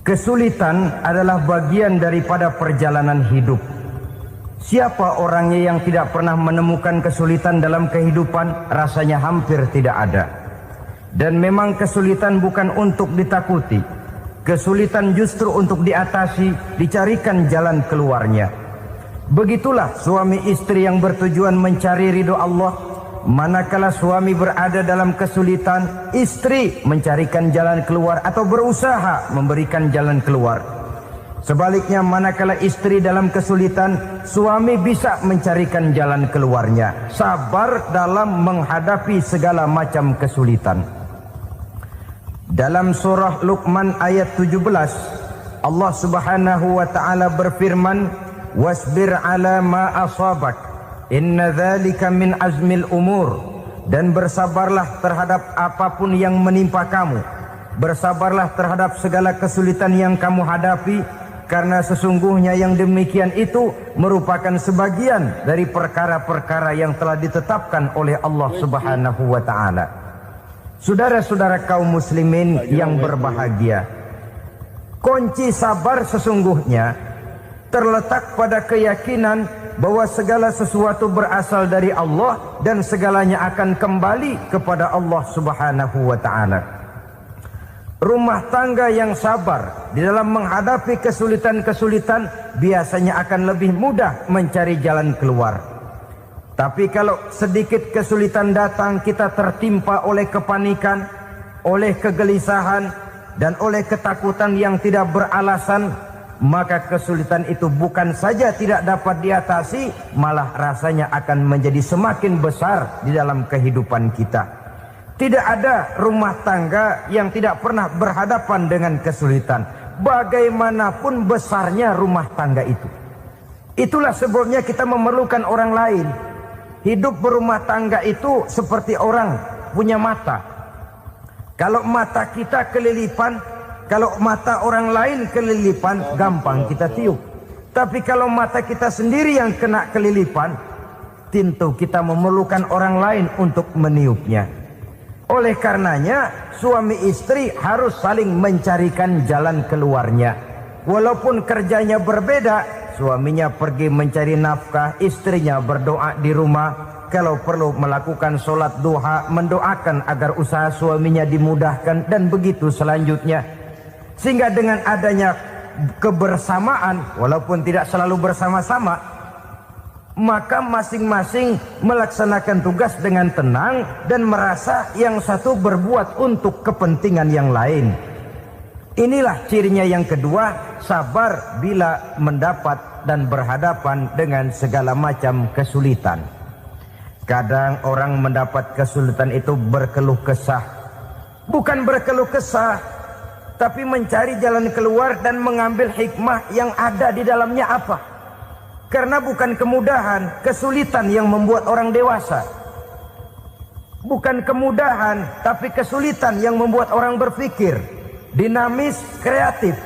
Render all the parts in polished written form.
Kesulitan adalah bagian daripada perjalanan hidup. Siapa orangnya yang tidak pernah menemukan kesulitan dalam kehidupan? Rasanya hampir tidak ada. Dan memang kesulitan bukan untuk ditakuti. Kesulitan justru untuk diatasi, dicarikan jalan keluarnya. Begitulah suami istri yang bertujuan mencari ridho Allah. Manakala suami berada dalam kesulitan, istri mencarikan jalan keluar atau berusaha memberikan jalan keluar. Sebaliknya, manakala istri dalam kesulitan, suami bisa mencarikan jalan keluarnya. Sabar dalam menghadapi segala macam kesulitan. Dalam surah Luqman ayat 17, Allah Subhanahu wa taala berfirman, "Wasbir 'ala ma asabak. Inna dzalika min azmil umur." Dan bersabarlah terhadap apapun yang menimpa kamu. Bersabarlah terhadap segala kesulitan yang kamu hadapi, karena sesungguhnya yang demikian itu merupakan sebagian dari perkara-perkara yang telah ditetapkan oleh Allah Subhanahu wa taala. Saudara-saudara kaum muslimin yang berbahagia, kunci sabar sesungguhnya terletak pada keyakinan bahwa segala sesuatu berasal dari Allah dan segalanya akan kembali kepada Allah Subhanahu wa taala. Rumah tangga yang sabar di dalam menghadapi kesulitan-kesulitan biasanya akan lebih mudah mencari jalan keluar. Tapi kalau sedikit kesulitan datang, kita tertimpa oleh kepanikan, oleh kegelisahan, dan oleh ketakutan yang tidak beralasan, maka kesulitan itu bukan saja tidak dapat diatasi, malah rasanya akan menjadi semakin besar di dalam kehidupan kita. Tidak ada rumah tangga yang tidak pernah berhadapan dengan kesulitan, bagaimanapun besarnya rumah tangga itu. Itulah sebabnya kita memerlukan orang lain. Hidup berumah tangga itu seperti orang punya mata. Kalau mata kita kelilipan, kalau mata orang lain kelilipan, gampang kita tiup. Tapi kalau mata kita sendiri yang kena kelilipan, tentu kita memerlukan orang lain untuk meniupnya. Oleh karenanya, suami istri harus saling mencarikan jalan keluarnya. Walaupun kerjanya berbeda, suaminya pergi mencari nafkah, istrinya berdoa di rumah. Kalau perlu melakukan sholat duha, mendoakan agar usaha suaminya dimudahkan, dan begitu selanjutnya. Sehingga dengan adanya kebersamaan, walaupun tidak selalu bersama-sama, maka masing-masing melaksanakan tugas dengan tenang dan merasa yang satu berbuat untuk kepentingan yang lain. Inilah cirinya yang kedua, sabar bila mendapat dan berhadapan dengan segala macam kesulitan. Kadang orang mendapat kesulitan itu berkeluh kesah. Bukan berkeluh kesah, tapi mencari jalan keluar dan mengambil hikmah yang ada di dalamnya apa. Karena bukan kemudahan, kesulitan yang membuat orang dewasa. Bukan kemudahan, tapi kesulitan yang membuat orang berpikir, dinamis, kreatif.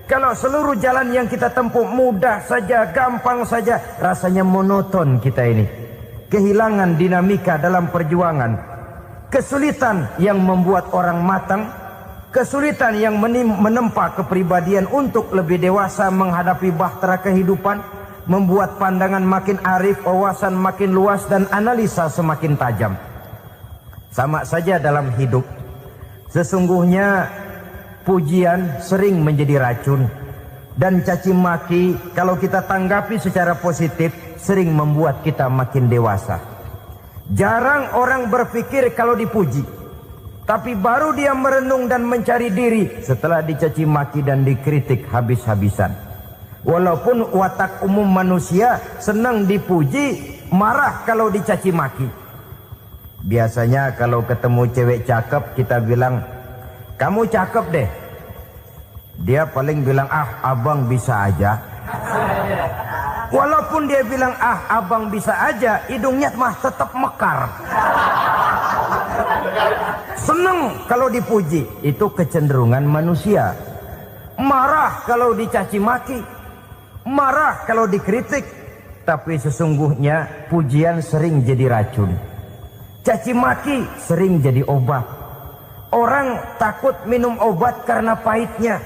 Kalau seluruh jalan yang kita tempuh mudah saja, gampang saja, rasanya monoton kita ini. Kehilangan dinamika dalam perjuangan. Kesulitan yang membuat orang matang, kesulitan yang menempa kepribadian untuk lebih dewasa menghadapi bahtera kehidupan, membuat pandangan makin arif, wawasan makin luas, dan analisa semakin tajam. Sama saja dalam hidup. Sesungguhnya pujian sering menjadi racun, dan caci maki kalau kita tanggapi secara positif sering membuat kita makin dewasa. Jarang orang berpikir kalau dipuji, tapi baru dia merenung dan mencari diri setelah dicaci maki dan dikritik habis-habisan. Walaupun watak umum manusia senang dipuji, marah kalau dicaci maki. Biasanya kalau ketemu cewek cakep kita bilang, "Kamu cakep deh." Dia paling bilang, "Ah, abang bisa aja." Walaupun dia bilang, "Ah, abang bisa aja," hidungnya mah tetap mekar. Senang kalau dipuji, itu kecenderungan manusia. Marah kalau dicaci maki, marah kalau dikritik. Tapi sesungguhnya pujian sering jadi racun, caci maki sering jadi obat. Orang takut minum obat karena pahitnya.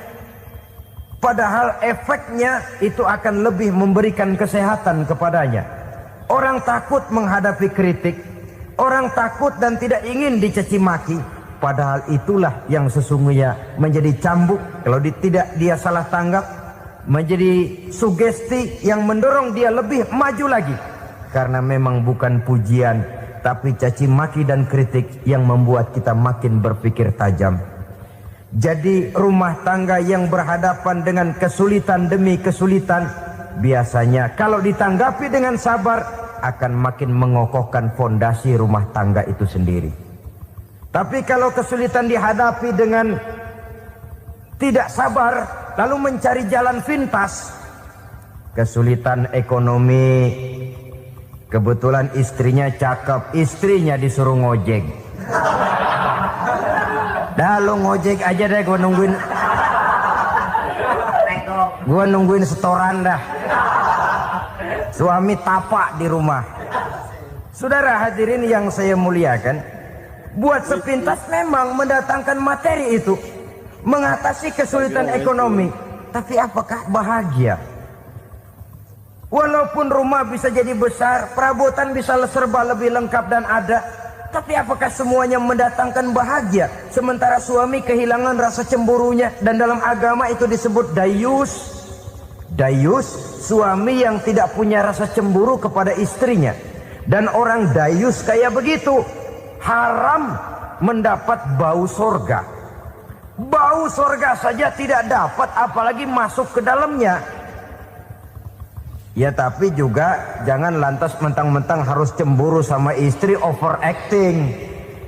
Padahal efeknya itu akan lebih memberikan kesehatan kepadanya. Orang takut menghadapi kritik, orang takut dan tidak ingin dicaci maki. Padahal itulah yang sesungguhnya menjadi cambuk kalau tidak dia salah tanggap, menjadi sugesti yang mendorong dia lebih maju lagi. Karena memang bukan pujian, tapi caci maki dan kritik yang membuat kita makin berpikir tajam. Jadi rumah tangga yang berhadapan dengan kesulitan demi kesulitan, biasanya kalau ditanggapi dengan sabar akan makin mengokohkan fondasi rumah tangga itu sendiri. Tapi kalau kesulitan dihadapi dengan tidak sabar, lalu mencari jalan pintas, kesulitan ekonomi, kebetulan istrinya cakep, istrinya disuruh ngojek. Dah lu ngojek aja deh, gua nungguin setoran dah. Suami tapak di rumah. Saudara hadirin yang saya muliakan, buat sepintas memang mendatangkan materi itu, mengatasi kesulitan ekonomi. Tapi apakah bahagia? Walaupun rumah bisa jadi besar, perabotan bisa serba lebih lengkap dan ada, tapi apakah semuanya mendatangkan bahagia? Sementara suami kehilangan rasa cemburunya, dan dalam agama itu disebut dayus. Dayus, suami yang tidak punya rasa cemburu kepada istrinya. Dan orang dayus kayak begitu haram mendapat bau sorga. Bau sorga saja tidak dapat, apalagi masuk ke dalamnya. Ya tapi juga jangan lantas mentang-mentang harus cemburu sama istri, overacting.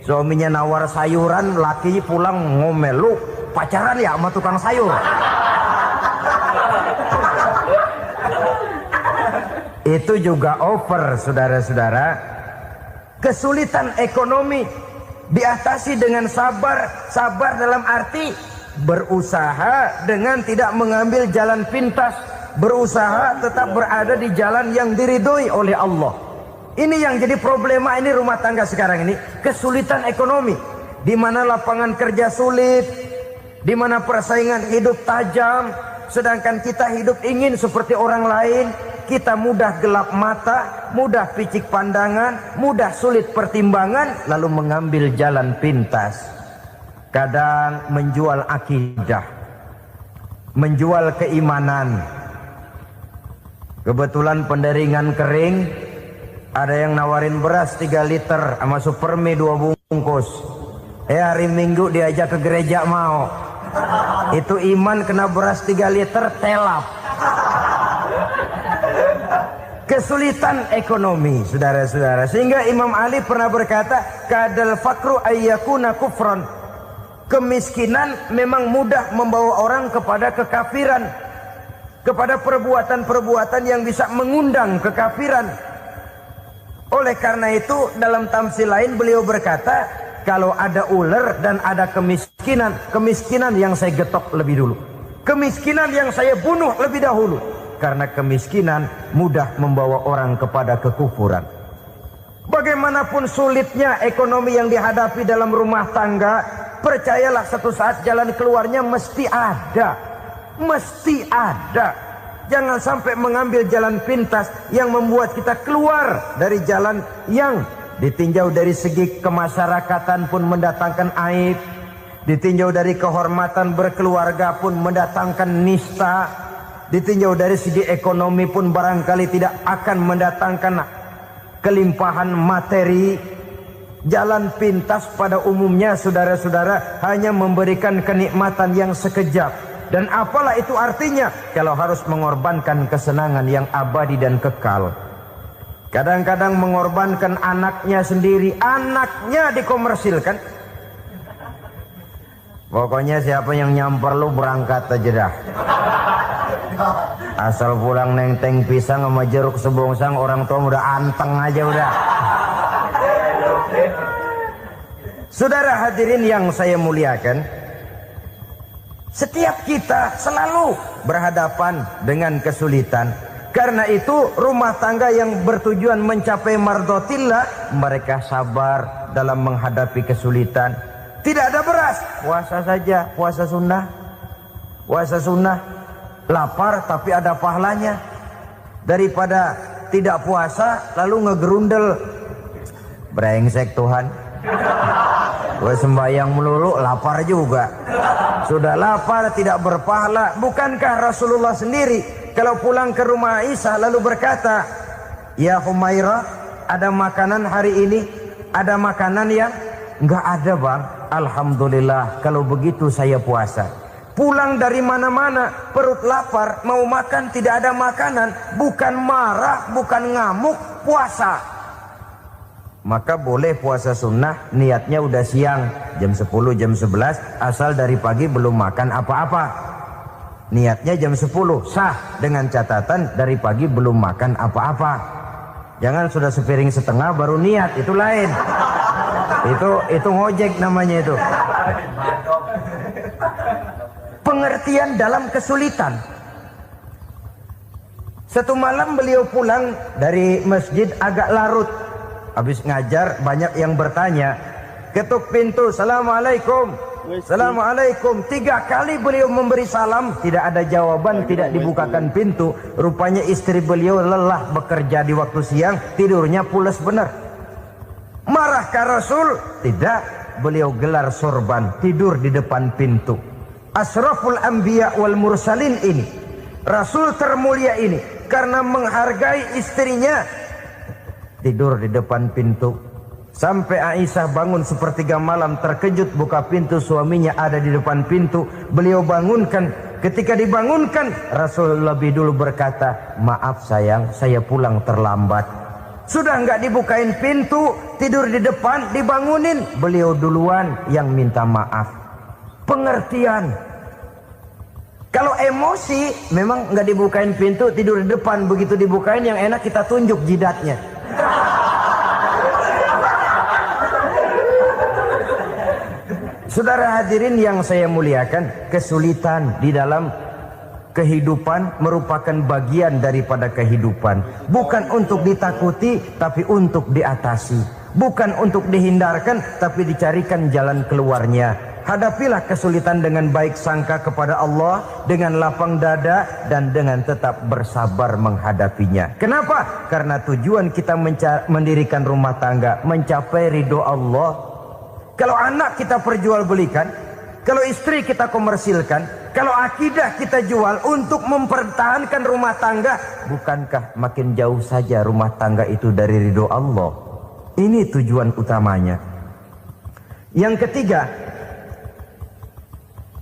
Suaminya nawar sayuran, laki pulang ngomel, lu pacaran ya sama tukang sayur. Itu juga over, saudara-saudara. Kesulitan ekonomi diatasi dengan sabar. Sabar dalam arti berusaha dengan tidak mengambil jalan pintas, berusaha tetap berada di jalan yang diridhoi oleh Allah. Ini yang jadi problema ini rumah tangga sekarang ini, kesulitan ekonomi, di mana lapangan kerja sulit, di mana persaingan hidup tajam, sedangkan kita hidup ingin seperti orang lain. Kita mudah gelap mata, mudah picik pandangan, mudah sulit pertimbangan, lalu mengambil jalan pintas. Kadang menjual akidah, menjual keimanan. Kebetulan penderingan kering, ada yang nawarin beras 3 liter sama Supermi 2 bungkus. Hari Minggu diajak ke gereja mau. Itu iman kena beras 3 liter telap. Kesulitan ekonomi, saudara-saudara. Sehingga Imam Ali pernah berkata, kadal fakru ayyakuna kufran. Kemiskinan memang mudah membawa orang kepada kekafiran, kepada perbuatan-perbuatan yang bisa mengundang kekafiran. Oleh karena itu dalam tamsil lain beliau berkata, kalau ada ular dan ada kemiskinan, kemiskinan yang saya getok lebih dulu, kemiskinan yang saya bunuh lebih dahulu. Karena kemiskinan mudah membawa orang kepada kekufuran. Bagaimanapun sulitnya ekonomi yang dihadapi dalam rumah tangga, percayalah satu saat jalan keluarnya mesti ada. Mesti ada. Jangan sampai mengambil jalan pintas yang membuat kita keluar dari jalan yang ditinjau dari segi kemasyarakatan pun mendatangkan aib, ditinjau dari kehormatan berkeluarga pun mendatangkan nista, ditinjau dari segi ekonomi pun barangkali tidak akan mendatangkan kelimpahan materi. Jalan pintas pada umumnya, saudara-saudara, hanya memberikan kenikmatan yang sekejap. Dan apalah itu artinya kalau harus mengorbankan kesenangan yang abadi dan kekal. Kadang-kadang mengorbankan anaknya sendiri, anaknya dikomersilkan. Pokoknya siapa yang nyamper lu berangkat aja dah. Asal pulang nenteng pisang sama jeruk sebongsang, orang tua udah anteng aja udah. Saudara hadirin yang saya muliakan, setiap kita selalu berhadapan dengan kesulitan. Karena itu rumah tangga yang bertujuan mencapai mardhatillah, mereka sabar dalam menghadapi kesulitan. Tidak ada beras, puasa saja, puasa sunnah. Puasa sunnah. lapar tapi ada pahalanya, daripada tidak puasa lalu ngegerundel. Brengsek Tuhan, gue sembahyang melulu lapar juga. Sudah lapar tidak berpahala. Bukankah Rasulullah sendiri kalau pulang ke rumah Aisyah lalu berkata, ya Humairah, ada makanan hari ini? Ada makanan yang? Enggak ada bang. Alhamdulillah, kalau begitu saya puasa. Pulang dari mana-mana perut lapar, mau makan tidak ada makanan, bukan marah, bukan ngamuk, puasa. Maka boleh puasa sunnah, niatnya udah siang, jam 10, jam 11, asal dari pagi belum makan apa-apa. Niatnya jam 10, sah, dengan catatan dari pagi belum makan apa-apa. Jangan sudah sepiring setengah baru niat, itu lain. Itu ngojek namanya itu. Pengertian dalam kesulitan. Satu malam beliau pulang dari masjid agak larut. Habis ngajar banyak yang bertanya. Ketuk pintu, Assalamualaikum. Assalamualaikum. 3 kali beliau memberi salam, tidak ada jawaban, tidak dibukakan pintu. Rupanya istri beliau lelah bekerja di waktu siang, tidurnya pules benar. Marahkah Rasul? Tidak. Beliau gelar sorban, tidur di depan pintu. Asraful anbiya wal mursalin ini, Rasul termulia ini, karena menghargai istrinya, tidur di depan pintu. Sampai Aisyah bangun sepertiga malam, terkejut buka pintu, suaminya ada di depan pintu. Beliau bangunkan. Ketika dibangunkan, Rasul lebih dulu berkata, maaf sayang, saya pulang terlambat. Sudah nggak dibukain pintu, tidur di depan, dibangunin, beliau duluan yang minta maaf. Pengertian. Kalau emosi, memang nggak dibukain pintu, tidur di depan, begitu dibukain yang enak kita tunjuk jidatnya. Saudara hadirin yang saya muliakan, kesulitan di dalam kehidupan merupakan bagian daripada kehidupan. Bukan untuk ditakuti, tapi untuk diatasi. Bukan untuk dihindarkan, tapi dicarikan jalan keluarnya. Hadapilah kesulitan dengan baik sangka kepada Allah, dengan lapang dada, dan dengan tetap bersabar menghadapinya. Kenapa? Karena tujuan kita mendirikan rumah tangga, mencapai ridho Allah. Kalau anak kita perjualbelikan, kalau istri kita komersilkan, kalau akidah kita jual untuk mempertahankan rumah tangga, bukankah makin jauh saja rumah tangga itu dari ridho Allah? Ini tujuan utamanya. Yang ketiga,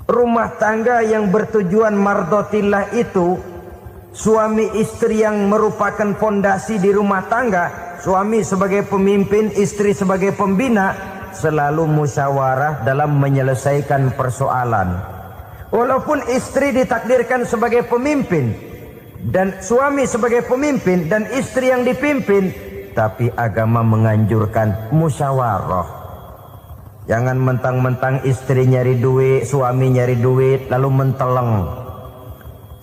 rumah tangga yang bertujuan mardotillah itu, suami istri yang merupakan fondasi di rumah tangga, suami sebagai pemimpin, istri sebagai pembina, selalu musyawarah dalam menyelesaikan persoalan. Walaupun istri ditakdirkan sebagai pemimpin dan suami sebagai pemimpin dan istri yang dipimpin, tapi agama menganjurkan musyawarah. Jangan mentang-mentang istri nyari duit, suami nyari duit, lalu menteleng.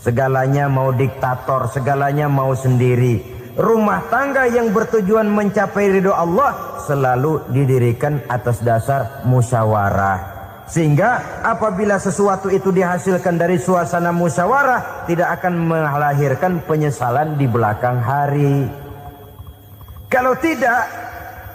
Segalanya mau diktator, segalanya mau sendiri. Rumah tangga yang bertujuan mencapai ridho Allah selalu didirikan atas dasar musyawarah. Sehingga apabila sesuatu itu dihasilkan dari suasana musyawarah, tidak akan melahirkan penyesalan di belakang hari. Kalau tidak,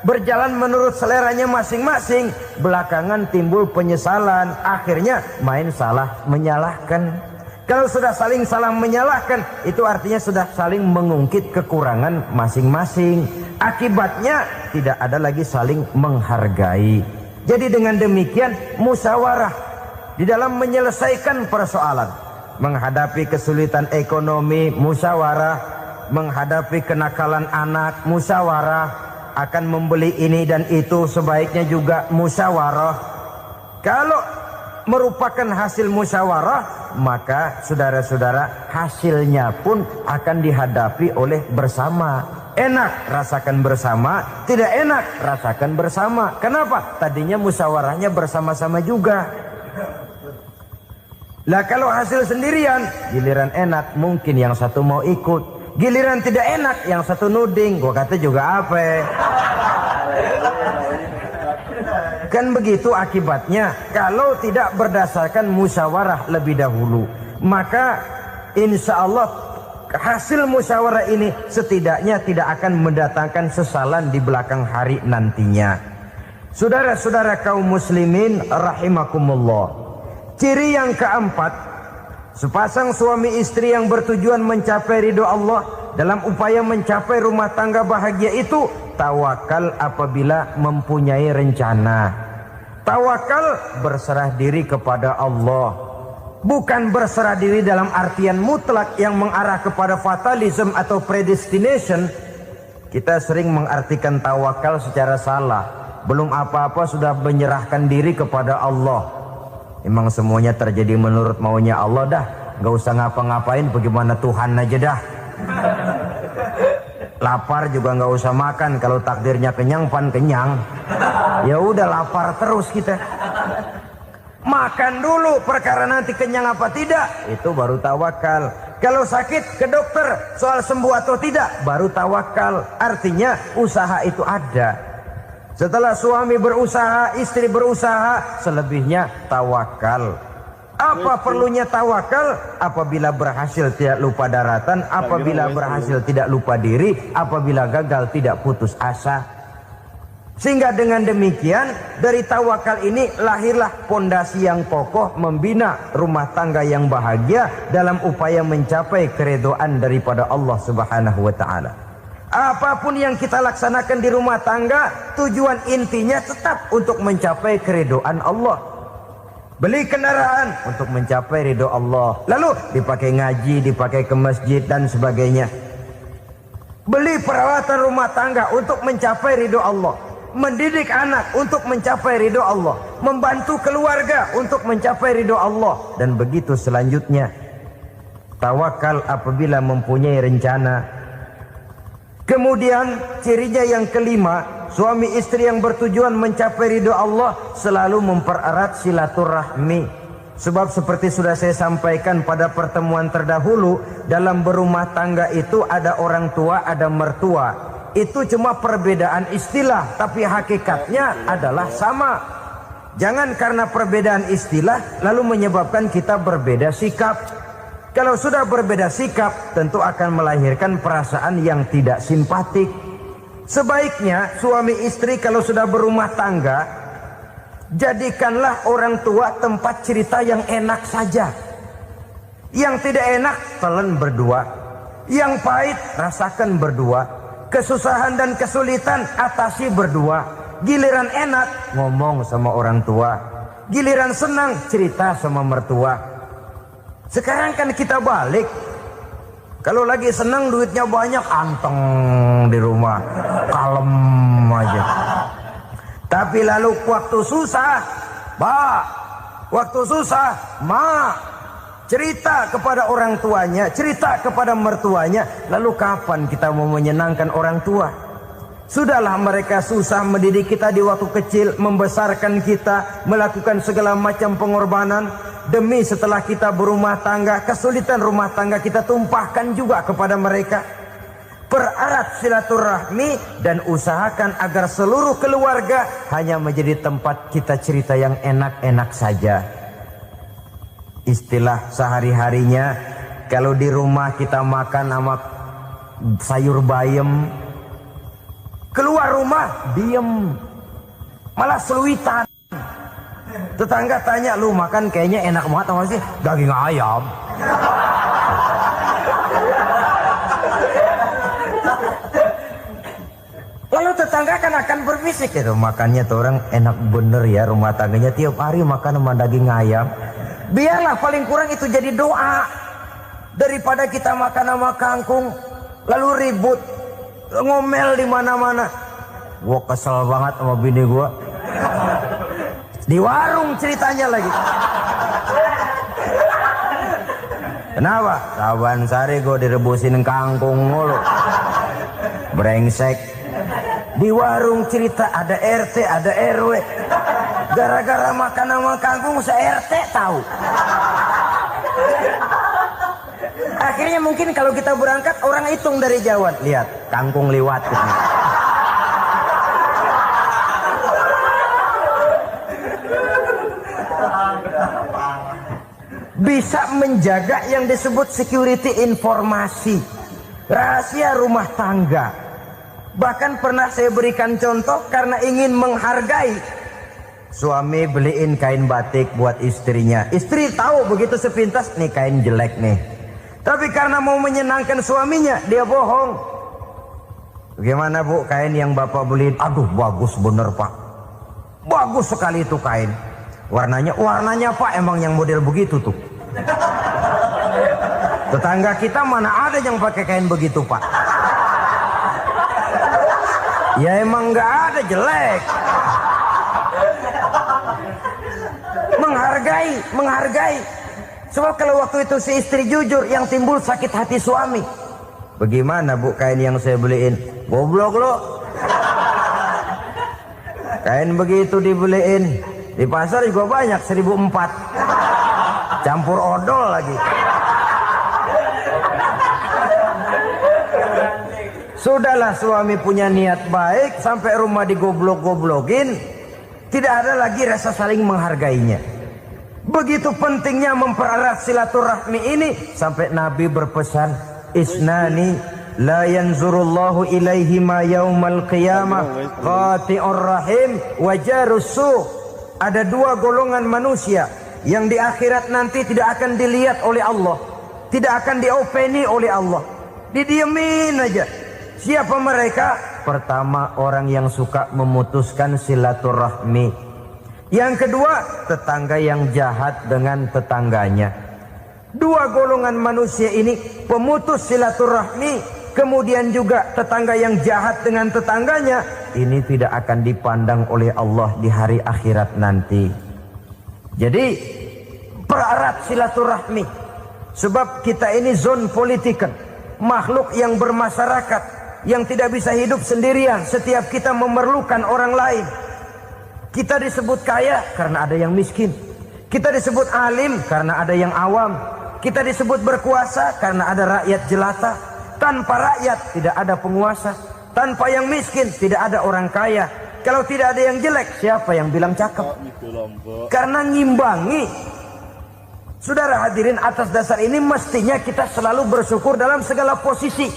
berjalan menurut seleranya masing-masing, belakangan timbul penyesalan, akhirnya main salah menyalahkan. Kalau sudah saling salah menyalahkan, itu artinya sudah saling mengungkit kekurangan masing-masing. Akibatnya tidak ada lagi saling menghargai. Jadi dengan demikian musyawarah di dalam menyelesaikan persoalan. Menghadapi kesulitan ekonomi, musyawarah. Menghadapi kenakalan anak, musyawarah. Akan membeli ini dan itu, sebaiknya juga musyawarah. Kalau merupakan hasil musyawarah, maka saudara-saudara hasilnya pun akan dihadapi oleh bersama. Enak rasakan bersama, tidak enak rasakan bersama. Kenapa? Tadinya musyawarahnya bersama-sama juga. Lah kalau hasil sendirian, giliran enak mungkin yang satu mau ikut, giliran tidak enak yang satu nuding, gua kata juga apa? Kan begitu akibatnya kalau tidak berdasarkan musyawarah lebih dahulu. Maka insya Allah hasil musyawarah ini setidaknya tidak akan mendatangkan sesalan di belakang hari nantinya. Saudara-saudara kaum muslimin rahimakumullah. Ciri yang keempat, sepasang suami istri yang bertujuan mencapai ridho Allah dalam upaya mencapai rumah tangga bahagia itu tawakal apabila mempunyai rencana. Tawakal berserah diri kepada Allah. Bukan berserah diri dalam artian mutlak yang mengarah kepada fatalism atau predestination. Kita sering mengartikan tawakal secara salah. Belum apa-apa sudah menyerahkan diri kepada Allah. Emang semuanya terjadi menurut maunya Allah dah. Gak usah ngapa-ngapain, bagaimana Tuhan aja dah. Lapar juga gak usah makan. Kalau takdirnya kenyang, pan kenyang. Ya udah lapar terus kita. Makan dulu, perkara nanti kenyang apa tidak, itu baru tawakal. Kalau sakit ke dokter, soal sembuh atau tidak, baru tawakal. Artinya usaha itu ada. Setelah suami berusaha, istri berusaha, selebihnya tawakal. Apa perlunya tawakal? Apabila berhasil tidak lupa daratan, apabila berhasil tidak lupa diri, apabila gagal tidak putus asa. Sehingga dengan demikian dari tawakal ini lahirlah pondasi yang kokoh membina rumah tangga yang bahagia dalam upaya mencapai keridhaan daripada Allah Subhanahu wa taala. Apapun yang kita laksanakan di rumah tangga, tujuan intinya tetap untuk mencapai keridhaan Allah. Beli kendaraan untuk mencapai ridho Allah, lalu dipakai ngaji, dipakai ke masjid dan sebagainya. Beli peralatan rumah tangga untuk mencapai ridho Allah. Mendidik anak untuk mencapai ridho Allah, membantu keluarga untuk mencapai ridho Allah, dan begitu selanjutnya. Tawakal apabila mempunyai rencana. Kemudian cirinya yang kelima, suami istri yang bertujuan mencapai ridho Allah selalu mempererat silaturahmi. Sebab seperti sudah saya sampaikan pada pertemuan terdahulu, dalam berumah tangga itu ada orang tua, ada mertua. Itu cuma perbedaan istilah, tapi hakikatnya adalah sama. Jangan karena perbedaan istilah lalu menyebabkan kita berbeda sikap. Kalau sudah berbeda sikap, tentu akan melahirkan perasaan yang tidak simpatik. Sebaiknya suami istri kalau sudah berumah tangga, jadikanlah orang tua tempat cerita yang enak saja. Yang tidak enak telan berdua, yang pahit rasakan berdua. Kesusahan dan kesulitan atasi berdua. Giliran enak ngomong sama orang tua, giliran senang cerita sama mertua. Sekarang kan kita balik. Kalau lagi senang duitnya banyak, anteng di rumah, kalem aja. Tapi lalu waktu susah, waktu susah, cerita kepada orang tuanya, cerita kepada mertuanya. Lalu kapan kita mau menyenangkan orang tua? Sudahlah mereka susah mendidik kita di waktu kecil, membesarkan kita, melakukan segala macam pengorbanan. Demi setelah kita berumah tangga, kesulitan rumah tangga kita tumpahkan juga kepada mereka. Pererat silaturahmi dan usahakan agar seluruh keluarga hanya menjadi tempat kita cerita yang enak-enak saja. Istilah sehari-harinya, kalau di rumah kita makan sama sayur bayam, keluar rumah diem, malah seluitan. Tetangga tanya, lu makan kayaknya enak banget apa sih? Daging ayam. Lalu tetangga kan akan berbisik, itu makannya tuh orang enak bener ya, rumah tangganya tiap hari makan sama daging ayam. Biarlah paling kurang itu jadi doa, daripada kita makan sama kangkung lalu ribut ngomel di mana-mana. Gua kesel banget sama bini gua. Di warung ceritanya lagi. Kenapa? Saban sari gua direbusin kangkung mulu. Brengsek. Di warung cerita ada RT, ada RW. Gara-gara makan sama kangkung se-RT tahu. Akhirnya mungkin kalau kita berangkat orang hitung dari jauh. Lihat, kangkung liwat. bisa menjaga yang disebut security informasi, rahasia rumah tangga. Bahkan pernah saya berikan contoh karena ingin menghargai. Suami beliin kain batik buat istrinya. Istri tahu begitu sepintas, nih kain jelek nih. Tapi karena mau menyenangkan suaminya, dia bohong. Bagaimana bu, kain yang bapak beliin? Aduh bagus bener pak. Bagus sekali itu kain. Warnanya pak emang yang model begitu tuh. Tetangga kita mana ada yang pakai kain begitu pak. Ya emang nggak ada, jelek. Menghargai. Sebab kalau waktu itu si istri jujur, yang timbul sakit hati suami. Bagaimana bu kain yang saya beliin? Goblok lo. Kain begitu dibeliin di pasar juga banyak 1.400, campur odol lagi. Sudahlah, suami punya niat baik, sampai rumah digoblok-goblokin, tidak ada lagi rasa saling menghargainya. Begitu pentingnya mempererat silaturahmi ini, sampai Nabi berpesan, isnani la yanzurullahu ilaihima yaumal qiyamah qati'ur rahim wa jarus su'. Ada dua golongan manusia yang di akhirat nanti tidak akan dilihat oleh Allah, tidak akan diopeni oleh Allah, didiemin aja. Siapa mereka? Pertama, orang yang suka memutuskan silaturahmi. Yang kedua, tetangga yang jahat dengan tetangganya. Dua golongan manusia ini, pemutus silaturahmi, kemudian juga tetangga yang jahat dengan tetangganya, ini tidak akan dipandang oleh Allah di hari akhirat nanti. Jadi pererat silaturahmi, sebab kita ini zon politikan, makhluk yang bermasyarakat, yang tidak bisa hidup sendirian. Setiap kita memerlukan orang lain. Kita disebut kaya karena ada yang miskin. Kita disebut alim karena ada yang awam. Kita disebut berkuasa karena ada rakyat jelata. Tanpa rakyat tidak ada penguasa. Tanpa yang miskin tidak ada orang kaya. Kalau tidak ada yang jelek, siapa yang bilang cakep? Karena ngimbangi. Saudara hadirin, atas dasar ini mestinya kita selalu bersyukur dalam segala posisi.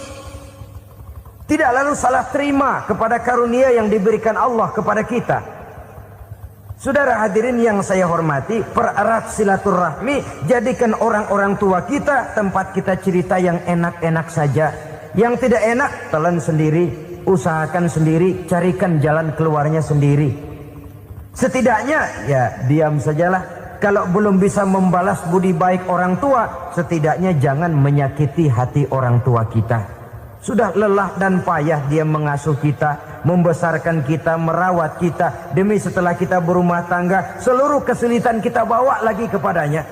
Tidak lalu salah terima kepada karunia yang diberikan Allah kepada kita. Saudara hadirin yang saya hormati, pererat silaturahmi, jadikan orang-orang tua kita tempat kita cerita yang enak-enak saja. Yang tidak enak, telan sendiri, usahakan sendiri, carikan jalan keluarnya sendiri. Setidaknya, ya diam sajalah. Kalau belum bisa membalas budi baik orang tua, setidaknya jangan menyakiti hati orang tua kita. Sudah lelah dan payah dia mengasuh kita, membesarkan kita, merawat kita. Demi setelah kita berumah tangga, seluruh kesulitan kita bawa lagi kepadanya.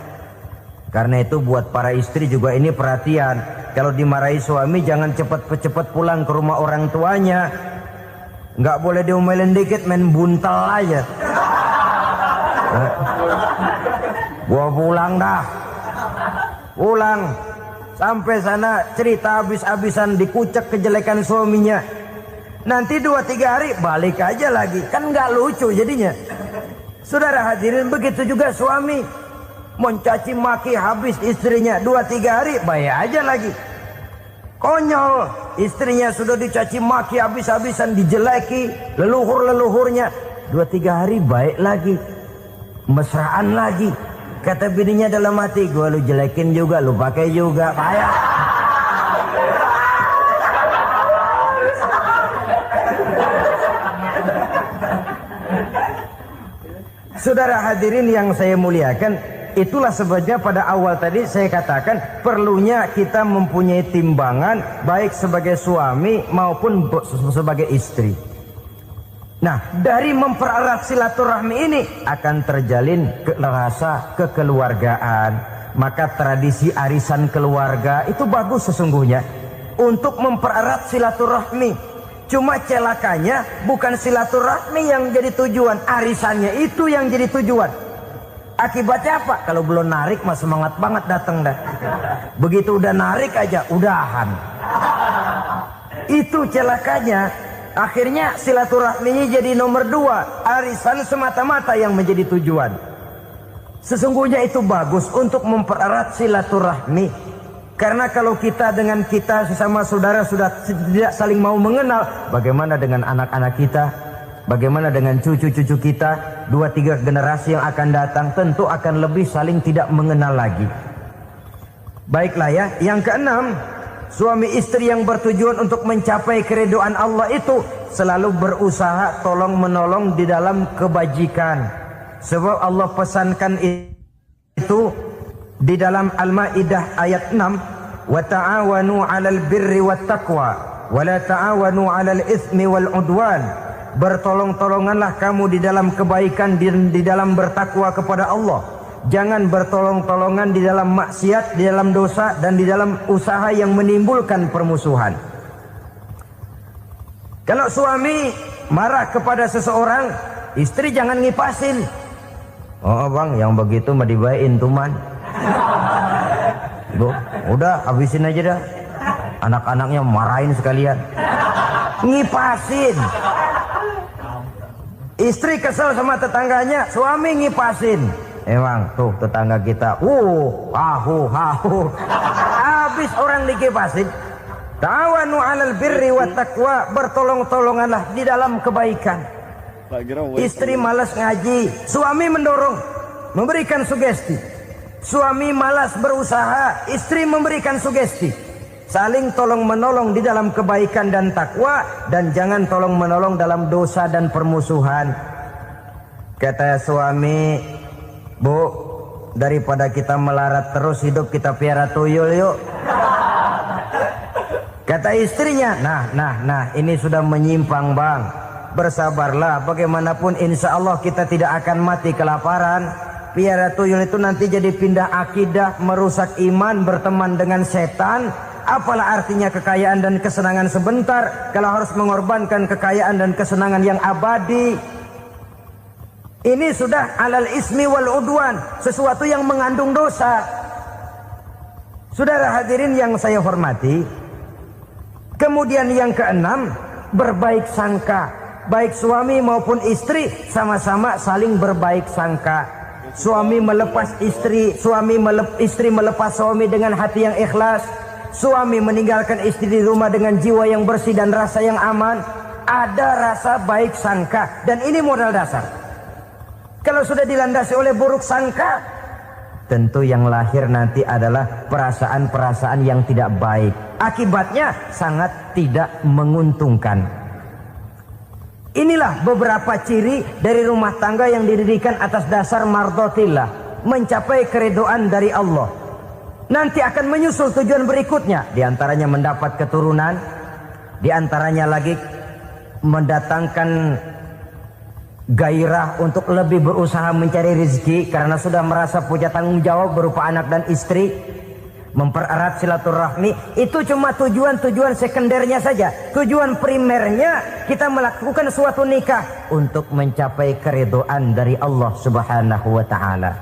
Karena itu buat para istri juga ini perhatian. Kalau dimarahi suami, jangan cepat-cepat pulang ke rumah orang tuanya. Nggak boleh diomelin dikit, main buntal aja. Gua pulang dah. Pulang. Sampai sana cerita habis-habisan, dikucek kejelekan suaminya. Nanti 2-3 hari balik aja lagi. Kan nggak lucu jadinya. Saudara hadirin, begitu juga suami. Mencaci maki habis istrinya, 2-3 hari bayar aja lagi. Konyol, istrinya sudah dicaci maki habis-habisan, dijeleki leluhur-leluhurnya, 2-3 hari baik lagi. Mesraan lagi. Kata bininya dalam hati, gua lu jelekin juga, lu pakai juga, payah. Saudara hadirin yang saya muliakan, itulah sebabnya pada awal tadi saya katakan perlunya kita mempunyai timbangan baik sebagai suami maupun sebagai istri. Nah, dari mempererat silaturahmi ini akan terjalin rasa kekeluargaan. Maka tradisi arisan keluarga itu bagus sesungguhnya untuk mempererat silaturahmi. Cuma celakanya bukan silaturahmi yang jadi tujuan, arisannya itu yang jadi tujuan. Akibatnya apa? Kalau belum narik mah semangat banget datang dah. Begitu udah narik aja udahan. Itu celakanya. Akhirnya silaturahminya jadi nomor 2, arisan semata-mata yang menjadi tujuan. Sesungguhnya itu bagus untuk mempererat silaturahmi. Karena kalau kita dengan kita sesama saudara sudah tidak saling mau mengenal, bagaimana dengan anak-anak kita? Bagaimana dengan cucu-cucu kita? 2-3 generasi yang akan datang tentu akan lebih saling tidak mengenal lagi. Baiklah ya, yang keenam, suami istri yang bertujuan untuk mencapai keridhaan Allah itu selalu berusaha tolong menolong di dalam kebajikan. Sebab Allah pesankan itu di dalam Al-Maidah ayat 6, wa ta'awanu 'alal birri wat taqwa wa la ta'awanu 'alal itsmi wal 'udwan. Bertolong-tolonganlah kamu di dalam kebaikan, di dalam bertakwa kepada Allah. Jangan bertolong-tolongan di dalam maksiat, di dalam dosa, dan di dalam usaha yang menimbulkan permusuhan. Kalau suami marah kepada seseorang, istri jangan ngipasin. Oh bang, yang begitu mah dibayain tuman. Bu, udah habisin aja dah. Anak-anaknya marahin sekalian. Ngipasin. Istri kesel sama tetangganya, suami ngipasin. Emang tuh tetangga kita, hahu. Habis orang dikipasin. Ta'awanu 'alal birri wat taqwa, bertolong-tolonganlah di dalam kebaikan. Istri malas ngaji, suami mendorong, memberikan sugesti. Suami malas berusaha, istri memberikan sugesti. Saling tolong menolong di dalam kebaikan dan takwa, dan jangan tolong menolong dalam dosa dan permusuhan. Kata suami, Bu, daripada kita melarat terus hidup, kita piara tuyul yuk. Kata istrinya, nah ini sudah menyimpang bang. Bersabarlah, bagaimanapun insya Allah kita tidak akan mati kelaparan. Piara tuyul itu nanti jadi pindah akidah, merusak iman, berteman dengan setan. Apalah artinya kekayaan dan kesenangan sebentar kalau harus mengorbankan kekayaan dan kesenangan yang abadi. Ini sudah alal ismi wal udwan, sesuatu yang mengandung dosa. Saudara hadirin yang saya hormati, kemudian yang keenam, berbaik sangka. Baik suami maupun istri sama-sama saling berbaik sangka. Suami melepas istri, istri melepas suami dengan hati yang ikhlas. Suami meninggalkan istri di rumah dengan jiwa yang bersih dan rasa yang aman. Ada rasa baik sangka, dan ini modal dasar. Kalau sudah dilandasi oleh buruk sangka, tentu yang lahir nanti adalah perasaan-perasaan yang tidak baik. Akibatnya sangat tidak menguntungkan. Inilah beberapa ciri dari rumah tangga yang didirikan atas dasar mardhatillah, mencapai keridhaan dari Allah. Nanti akan menyusul tujuan berikutnya, diantaranya mendapat keturunan, diantaranya lagi mendatangkan gairah untuk lebih berusaha mencari rezeki karena sudah merasa punya tanggung jawab berupa anak dan istri. Mempererat silaturahmi itu cuma tujuan-tujuan sekundernya saja. Tujuan primernya kita melakukan suatu nikah untuk mencapai keridhaan dari Allah Subhanahu wa taala.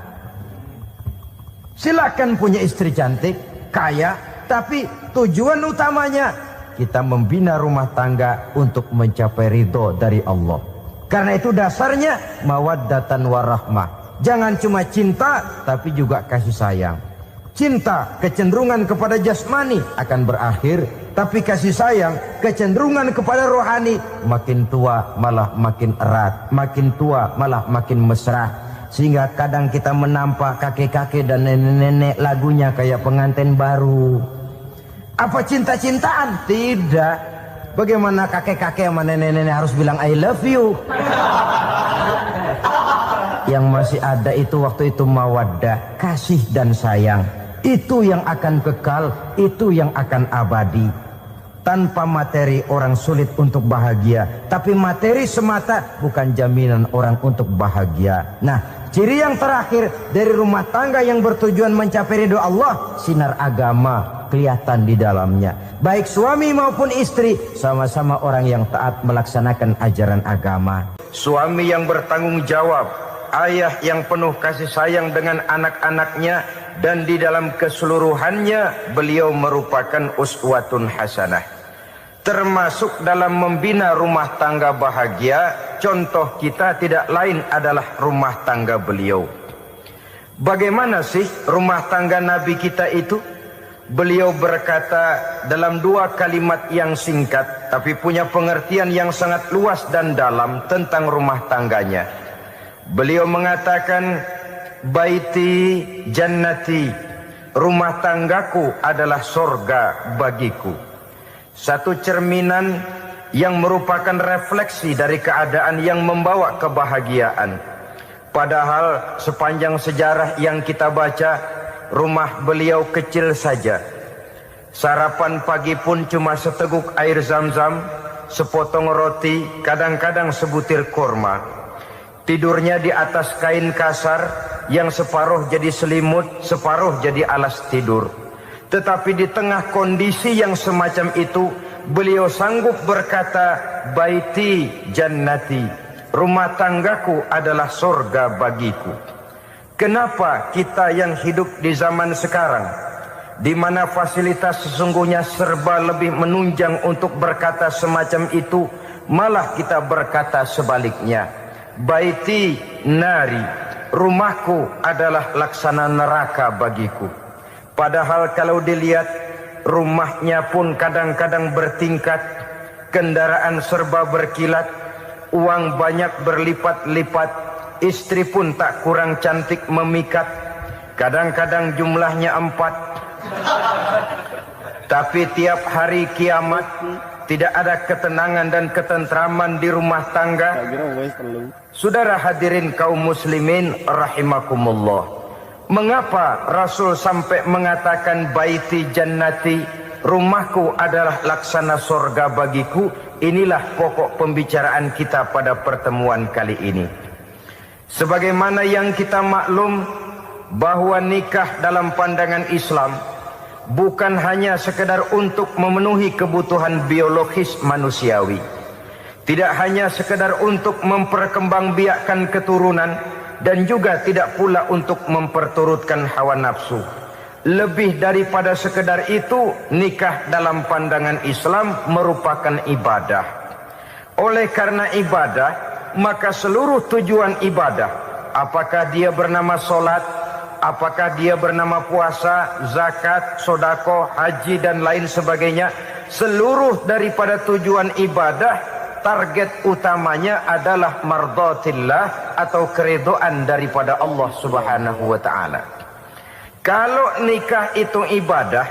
Silakan punya istri cantik, kaya, tapi tujuan utamanya kita membina rumah tangga untuk mencapai ridho dari Allah. Karena itu dasarnya mawaddatan warahmah. Jangan cuma cinta, tapi juga kasih sayang. Cinta, kecenderungan kepada jasmani akan berakhir, tapi kasih sayang, kecenderungan kepada rohani, makin tua malah makin erat, makin tua malah makin mesra. Sehingga kadang kita menampak kakek-kakek dan nenek-nenek lagunya kayak pengantin baru. Apa cinta-cintaan? Tidak. Bagaimana kakek-kakek sama nenek-nenek harus bilang I love you? Yang masih ada itu waktu itu mawaddah, kasih dan sayang. Itu yang akan kekal, itu yang akan abadi. Tanpa materi orang sulit untuk bahagia, tapi materi semata bukan jaminan orang untuk bahagia. Nah, ciri yang terakhir dari rumah tangga yang bertujuan mencapai ridho Allah, sinar agama kelihatan di dalamnya. Baik suami maupun istri sama-sama orang yang taat melaksanakan ajaran agama. Suami yang bertanggung jawab, ayah yang penuh kasih sayang dengan anak-anaknya, dan di dalam keseluruhannya beliau merupakan uswatun hasanah. Termasuk dalam membina rumah tangga bahagia, contoh kita tidak lain adalah rumah tangga beliau. Bagaimana sih rumah tangga Nabi kita itu? Beliau berkata dalam dua kalimat yang singkat tapi punya pengertian yang sangat luas dan dalam tentang rumah tangganya. Beliau mengatakan, baiti jannati, rumah tanggaku adalah sorga bagiku. Satu cerminan yang merupakan refleksi dari keadaan yang membawa kebahagiaan. Padahal sepanjang sejarah yang kita baca, rumah beliau kecil saja. Sarapan pagi pun cuma seteguk air zam-zam, sepotong roti, kadang-kadang sebutir kurma. Tidurnya di atas kain kasar yang separuh jadi selimut, separuh jadi alas tidur. Tetapi di tengah kondisi yang semacam itu, beliau sanggup berkata, baiti jannati, rumah tanggaku adalah surga bagiku. Kenapa kita yang hidup di zaman sekarang, di mana fasilitas sesungguhnya serba lebih menunjang untuk berkata semacam itu, malah kita berkata sebaliknya, baiti nari, rumahku adalah laksana neraka bagiku. Padahal kalau dilihat, rumahnya pun kadang-kadang bertingkat, kendaraan serba berkilat, uang banyak berlipat-lipat, istri pun tak kurang cantik memikat, kadang-kadang jumlahnya 4. Tapi tiap hari kiamat tidak ada ketenangan dan ketentraman di rumah tangga. Saudara hadirin kaum muslimin rahimakumullah, mengapa Rasul sampai mengatakan baiti jannati, rumahku adalah laksana surga bagiku? Inilah pokok pembicaraan kita pada pertemuan kali ini. Sebagaimana yang kita maklum bahwa nikah dalam pandangan Islam bukan hanya sekedar untuk memenuhi kebutuhan biologis manusiawi, tidak hanya sekedar untuk memperkembangbiakkan keturunan, dan juga tidak pula untuk memperturutkan hawa nafsu. Lebih daripada sekedar itu, nikah dalam pandangan Islam merupakan ibadah. Oleh karena ibadah, maka seluruh tujuan ibadah, apakah dia bernama solat, apakah dia bernama puasa, zakat, sodako, haji dan lain sebagainya, seluruh daripada tujuan ibadah, target utamanya adalah mardhatillah atau keridhaan daripada Allah Subhanahu wa taala. Kalau nikah itu ibadah,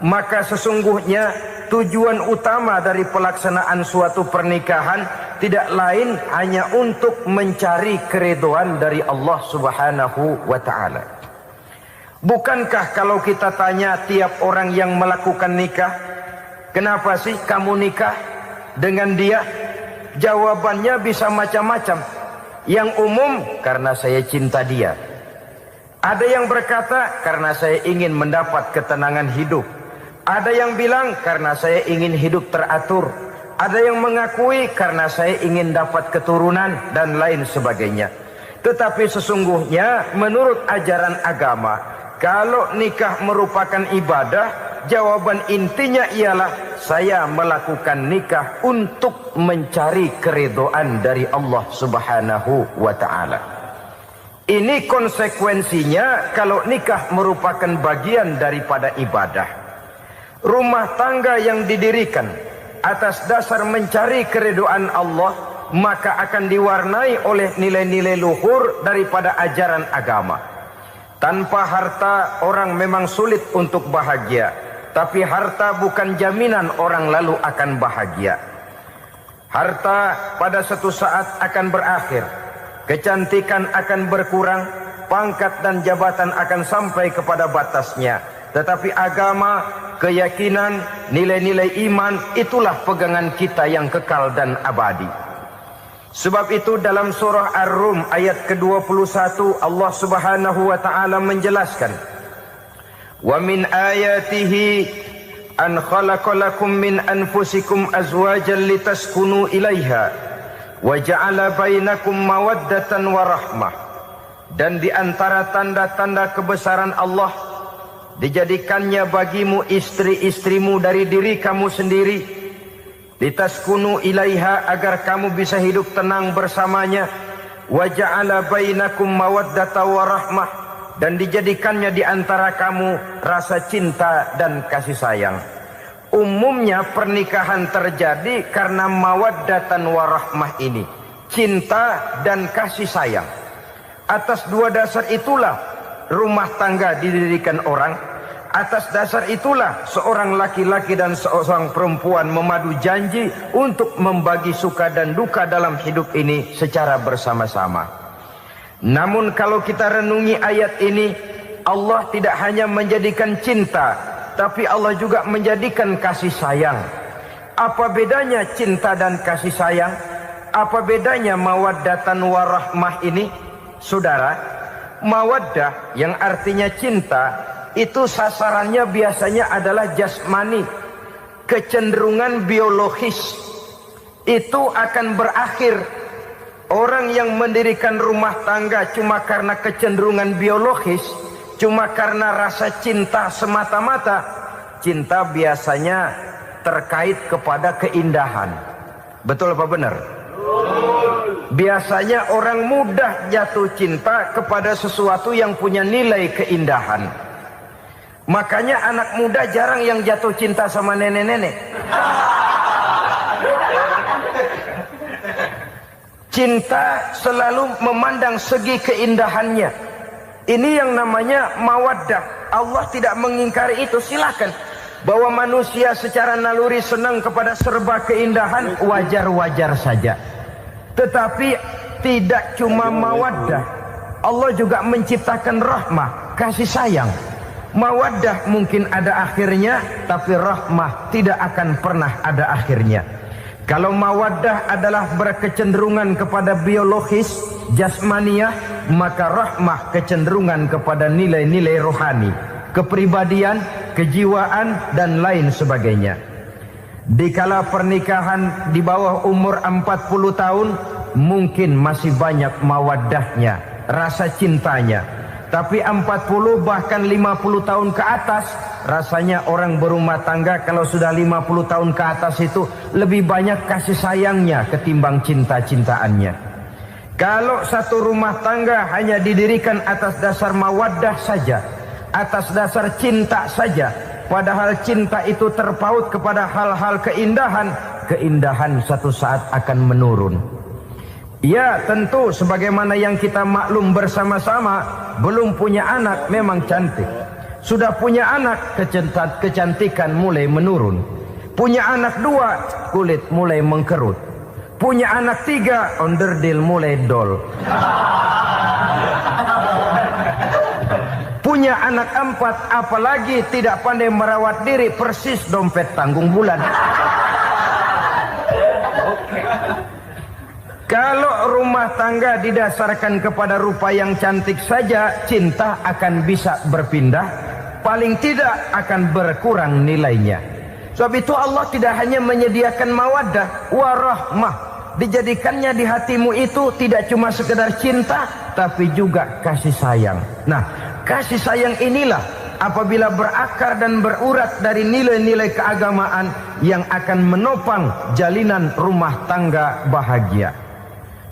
maka sesungguhnya tujuan utama dari pelaksanaan suatu pernikahan tidak lain hanya untuk mencari keridhaan dari Allah Subhanahu wa taala. Bukankah kalau kita tanya tiap orang yang melakukan nikah, kenapa sih kamu nikah dengan dia? Jawabannya bisa macam-macam. Yang umum, karena saya cinta dia. Ada yang berkata, karena saya ingin mendapat ketenangan hidup. Ada yang bilang, karena saya ingin hidup teratur. Ada yang mengakui, karena saya ingin dapat keturunan dan lain sebagainya. Tetapi sesungguhnya menurut ajaran agama, kalau nikah merupakan ibadah, jawaban intinya ialah saya melakukan nikah untuk mencari keridhaan dari Allah Subhanahu wa taala. Ini konsekuensinya kalau nikah merupakan bagian daripada ibadah. Rumah tangga yang didirikan atas dasar mencari keridhaan Allah, maka akan diwarnai oleh nilai-nilai luhur daripada ajaran agama. Tanpa harta orang memang sulit untuk bahagia, tapi harta bukan jaminan orang lalu akan bahagia. Harta pada suatu saat akan berakhir, kecantikan akan berkurang, pangkat dan jabatan akan sampai kepada batasnya. Tetapi agama, keyakinan, nilai-nilai iman, itulah pegangan kita yang kekal dan abadi. Sebab itu dalam surah Ar-Rum ayat ke-21 Allah Subhanahu wa taala menjelaskan, "Wa min ayatihi an khalaqalakum min anfusikum azwajan litaskunu ilaiha wa ja'ala bainakum mawaddatan wa rahmah." Dan di antara tanda-tanda kebesaran Allah, dijadikannya bagimu istri-istrimu dari diri kamu sendiri, litaskunu ilaiha, agar kamu bisa hidup tenang bersamanya, wa ja'ala bainakum mawaddata wa rahmah, dan dijadikannya di antara kamu rasa cinta dan kasih sayang. Umumnya pernikahan terjadi karena mawaddatan warahmah ini, cinta dan kasih sayang. Atas dua dasar itulah rumah tangga didirikan orang. Atas dasar itulah seorang laki-laki dan seorang perempuan memadu janji untuk membagi suka dan duka dalam hidup ini secara bersama-sama. Namun kalau kita renungi ayat ini, Allah tidak hanya menjadikan cinta, tapi Allah juga menjadikan kasih sayang. Apa bedanya cinta dan kasih sayang? Apa bedanya mawaddatan warahmah ini? Saudara, mawaddah yang artinya cinta, itu sasarannya biasanya adalah jasmani, kecenderungan biologis. Itu akan berakhir. Orang yang mendirikan rumah tangga cuma karena kecenderungan biologis, cuma karena rasa cinta semata-mata, cinta biasanya terkait kepada keindahan. Betul apa benar? Biasanya orang mudah jatuh cinta kepada sesuatu yang punya nilai keindahan. Makanya anak muda jarang yang jatuh cinta sama nenek-nenek. Cinta selalu memandang segi keindahannya. Ini yang namanya mawaddah. Allah tidak mengingkari itu, silakan. Bahwa manusia secara naluri senang kepada serba keindahan, wajar-wajar saja. Tetapi tidak cuma mawaddah, Allah juga menciptakan rahmah, kasih sayang. Mawaddah mungkin ada akhirnya, tapi rahmah tidak akan pernah ada akhirnya. Kalau mawaddah adalah berkecenderungan kepada biologis, jasmaniah, maka rahmah kecenderungan kepada nilai-nilai rohani, kepribadian, kejiwaan, dan lain sebagainya. Dikala pernikahan di bawah umur 40 tahun, mungkin masih banyak mawaddahnya, rasa cintanya. Tapi 40 bahkan 50 tahun ke atas, rasanya orang berumah tangga kalau sudah 50 tahun ke atas itu lebih banyak kasih sayangnya ketimbang cinta-cintaannya. Kalau satu rumah tangga hanya didirikan atas dasar mawaddah saja, atas dasar cinta saja, padahal cinta itu terpaut kepada hal-hal keindahan, keindahan satu saat akan menurun. Ya tentu sebagaimana yang kita maklum bersama-sama, belum punya anak memang cantik. Sudah punya anak, kecantikan mulai menurun. Punya anak 2, kulit mulai mengkerut. Punya anak 3, onderdil mulai dol. Punya anak 4, apalagi tidak pandai merawat diri, persis dompet tanggung bulan. Kalau rumah tangga didasarkan kepada rupa yang cantik saja, cinta akan bisa berpindah, paling tidak akan berkurang nilainya. Sebab itu Allah tidak hanya menyediakan mawaddah, warahmah, dijadikannya di hatimu itu tidak cuma sekedar cinta, tapi juga kasih sayang. Nah, kasih sayang inilah apabila berakar dan berurat dari nilai-nilai keagamaan yang akan menopang jalinan rumah tangga bahagia.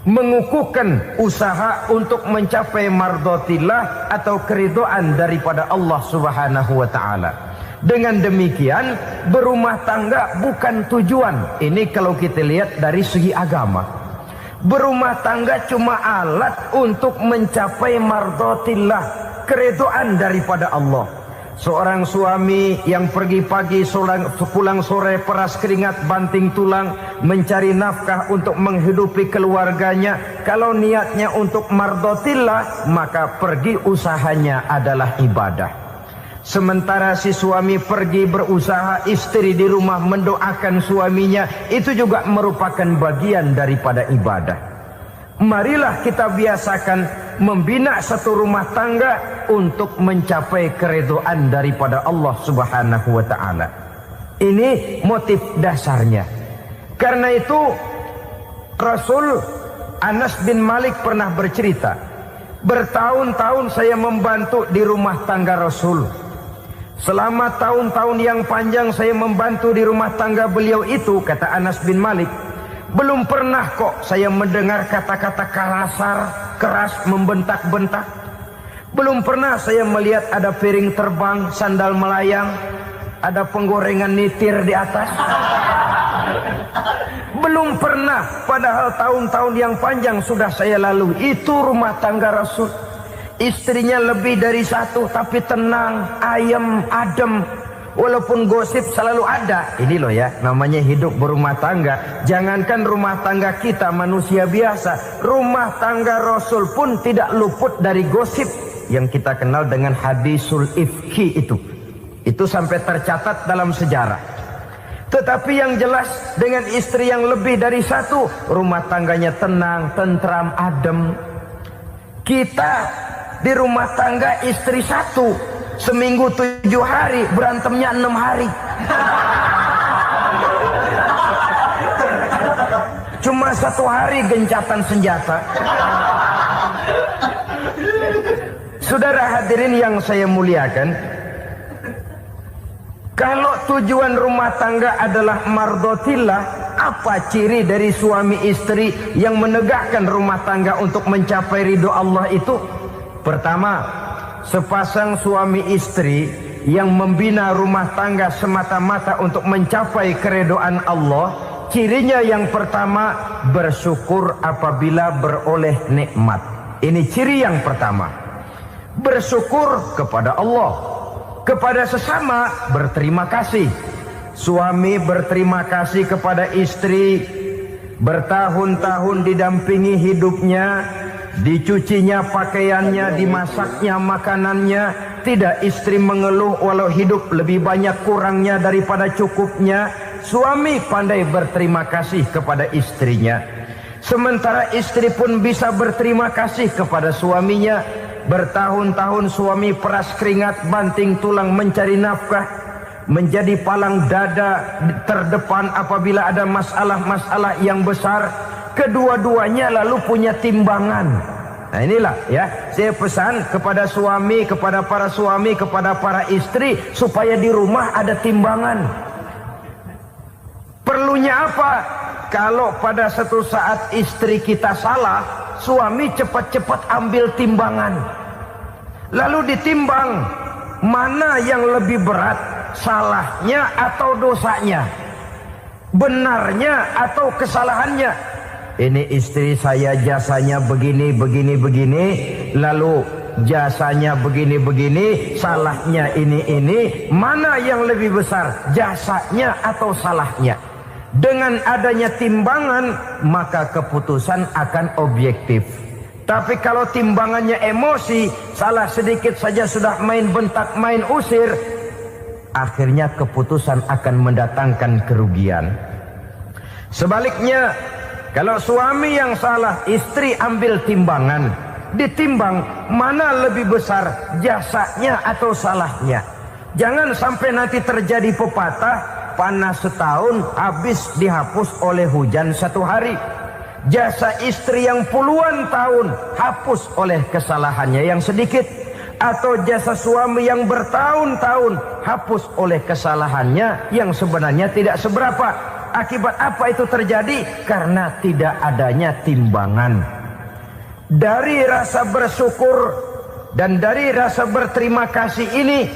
Mengukuhkan usaha untuk mencapai mardotillah atau keridhaan daripada Allah Subhanahu wa ta'ala. Dengan demikian berumah tangga bukan tujuan. Ini kalau kita lihat dari segi agama. Berumah tangga cuma alat untuk mencapai mardotillah, keridhaan daripada Allah. Seorang suami yang pergi pagi pulang sore peras keringat banting tulang mencari nafkah untuk menghidupi keluarganya, kalau niatnya untuk mardotillah maka pergi usahanya adalah ibadah. Sementara si suami pergi berusaha, istri di rumah mendoakan suaminya, itu juga merupakan bagian daripada ibadah. Marilah kita biasakan membina satu rumah tangga untuk mencapai keridhaan daripada Allah Subhanahu wa ta'ala. Ini motif dasarnya. Karena itu Rasul Anas bin Malik pernah bercerita, bertahun-tahun saya membantu di rumah tangga Rasul. Selama tahun-tahun yang panjang saya membantu di rumah tangga beliau itu, kata Anas bin Malik, belum pernah kok saya mendengar kata-kata kasar, keras, membentak-bentak. Belum pernah saya melihat ada piring terbang, sandal melayang, ada penggorengan nitir di atas. Belum pernah, padahal tahun-tahun yang panjang sudah saya lalui. Itu rumah tangga Rasul. Istrinya lebih dari satu, tapi tenang, ayem, adem. Walaupun gosip selalu ada. Ini loh ya, namanya hidup berumah tangga. Jangankan rumah tangga kita manusia biasa, rumah tangga Rasul pun tidak luput dari gosip yang kita kenal dengan hadisul ifki itu. Itu sampai tercatat dalam sejarah. Tetapi yang jelas, dengan istri yang lebih dari satu, rumah tangganya tenang, tentram, adem. Kita di rumah tangga istri satu, seminggu 7 hari, berantemnya 6 hari. Cuma 1 hari gencatan senjata. Saudara hadirin yang saya muliakan, kalau tujuan rumah tangga adalah mardotillah, apa ciri dari suami istri yang menegakkan rumah tangga untuk mencapai ridho Allah itu? Pertama, sepasang suami istri yang membina rumah tangga semata-mata untuk mencapai keridhaan Allah, cirinya yang pertama, bersyukur apabila beroleh nikmat. Ini ciri yang pertama. Bersyukur kepada Allah, kepada sesama berterima kasih. Suami berterima kasih kepada istri, bertahun-tahun didampingi hidupnya, dicucinya pakaiannya, dimasaknya makanannya. Tidak istri mengeluh walau hidup lebih banyak kurangnya daripada cukupnya. Suami pandai berterima kasih kepada istrinya. Sementara istri pun bisa berterima kasih kepada suaminya. Bertahun-tahun suami peras keringat, banting tulang mencari nafkah, menjadi palang dada terdepan apabila ada masalah-masalah yang besar. Kedua-duanya lalu punya timbangan. Nah inilah ya, saya pesan kepada suami, kepada para suami, kepada para istri, supaya di rumah ada timbangan. Perlunya apa? Kalau pada satu saat istri kita salah, suami cepat-cepat ambil timbangan, lalu ditimbang mana yang lebih berat, salahnya atau dosanya, benarnya atau kesalahannya. Ini istri saya jasanya begini, lalu jasanya begini, salahnya ini. Mana yang lebih besar, jasanya atau salahnya? Dengan adanya timbangan, maka keputusan akan objektif. Tapi kalau timbangannya emosi, salah sedikit saja sudah main bentak, main usir, akhirnya keputusan akan mendatangkan kerugian. Sebaliknya, kalau suami yang salah, istri ambil timbangan, ditimbang mana lebih besar, jasanya atau salahnya. Jangan sampai nanti terjadi pepatah, panas setahun habis dihapus oleh hujan 1 hari. Jasa istri yang puluhan tahun hapus oleh kesalahannya yang sedikit, atau jasa suami yang bertahun-tahun hapus oleh kesalahannya yang sebenarnya tidak seberapa. Akibat apa itu terjadi? Karena tidak adanya timbangan. Dari rasa bersyukur dan dari rasa berterima kasih ini,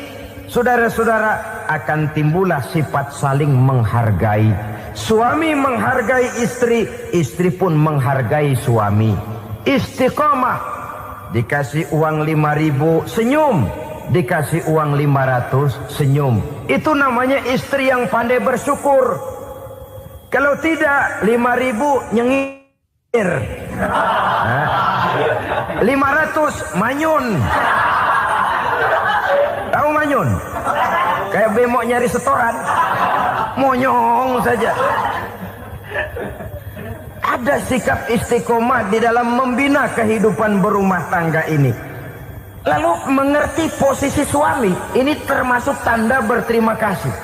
saudara-saudara, akan timbullah sifat saling menghargai. Suami menghargai istri, istri pun menghargai suami. Istiqomah, dikasih uang 5.000 senyum, dikasih uang 500 senyum. Itu namanya istri yang pandai bersyukur. Kalau tidak, 5.000 nyengir, 500 manyun. Tahu manyun? Kayak bemok nyari setoran, monyong saja. Ada sikap istiqomah di dalam membina kehidupan berumah tangga ini. Lalu mengerti posisi suami, ini termasuk tanda berterima kasih.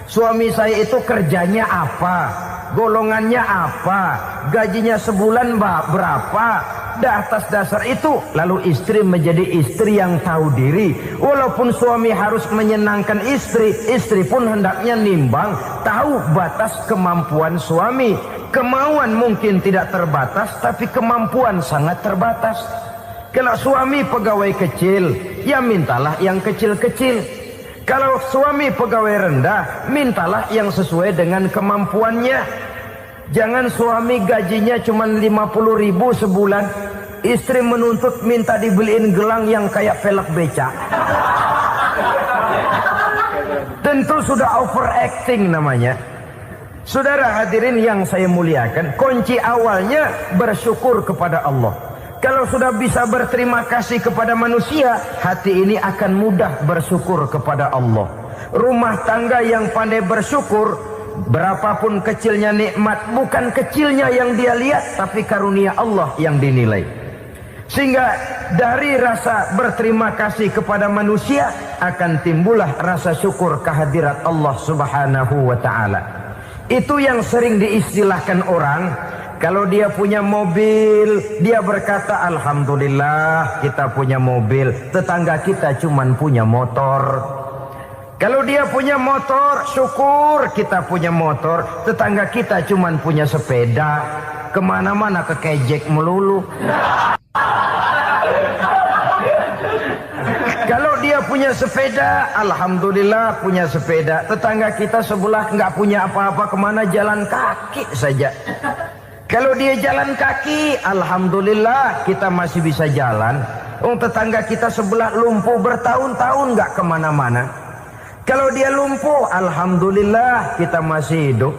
Suami saya itu kerjanya apa, golongannya apa, gajinya sebulan berapa. Atas dasar itu, lalu istri menjadi istri yang tahu diri. Walaupun suami harus menyenangkan istri, istri pun hendaknya nimbang, tahu batas kemampuan suami. Kemauan mungkin tidak terbatas, tapi kemampuan sangat terbatas. Kalau suami pegawai kecil, ya mintalah yang kecil-kecil. Kalau suami pegawai rendah, mintalah yang sesuai dengan kemampuannya. Jangan suami gajinya cuma 50.000 sebulan, istri menuntut minta dibeliin gelang yang kayak velg beca. Tentu sudah overacting namanya. Saudara hadirin yang saya muliakan, kunci awalnya bersyukur kepada Allah. Kalau sudah bisa berterima kasih kepada manusia, hati ini akan mudah bersyukur kepada Allah. Rumah tangga yang pandai bersyukur, berapapun kecilnya nikmat, bukan kecilnya yang dia lihat, tapi karunia Allah yang dinilai. Sehingga dari rasa berterima kasih kepada manusia akan timbullah rasa syukur kehadirat Allah Subhanahu wa ta'ala. Itu yang sering diistilahkan orang. Kalau dia punya mobil, dia berkata alhamdulillah kita punya mobil, tetangga kita cuman punya motor. Kalau dia punya motor, syukur kita punya motor, tetangga kita cuman punya sepeda, kemana-mana kekejek melulu. Kalau dia punya sepeda, alhamdulillah punya sepeda, tetangga kita sebelah nggak punya apa-apa, kemana jalan kaki saja. Kalau dia jalan kaki, alhamdulillah kita masih bisa jalan. Tetangga kita sebelah lumpuh bertahun-tahun nggak kemana-mana. Kalau dia lumpuh, alhamdulillah kita masih hidup.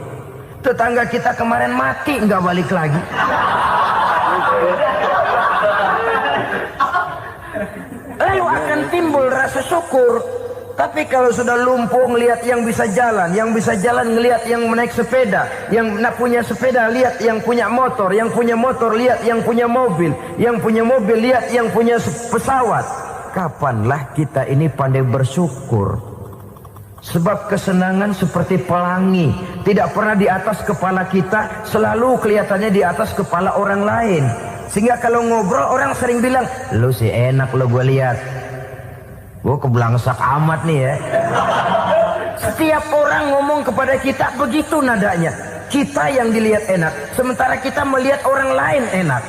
Tetangga kita kemarin mati nggak balik lagi. Lalu akan timbul rasa syukur. Tapi kalau sudah lumpuh ngelihat yang bisa jalan ngelihat yang menaik sepeda, yang punya sepeda lihat yang punya motor lihat yang punya mobil lihat yang punya pesawat. Kapanlah kita ini pandai bersyukur? Sebab kesenangan seperti pelangi, tidak pernah di atas kepala kita, selalu kelihatannya di atas kepala orang lain. Sehingga kalau ngobrol orang sering bilang, lu sih enak lo gue lihat. Gue kebelangsak amat nih ya. Setiap orang ngomong kepada kita begitu nadanya. Kita yang dilihat enak, sementara kita melihat orang lain enak.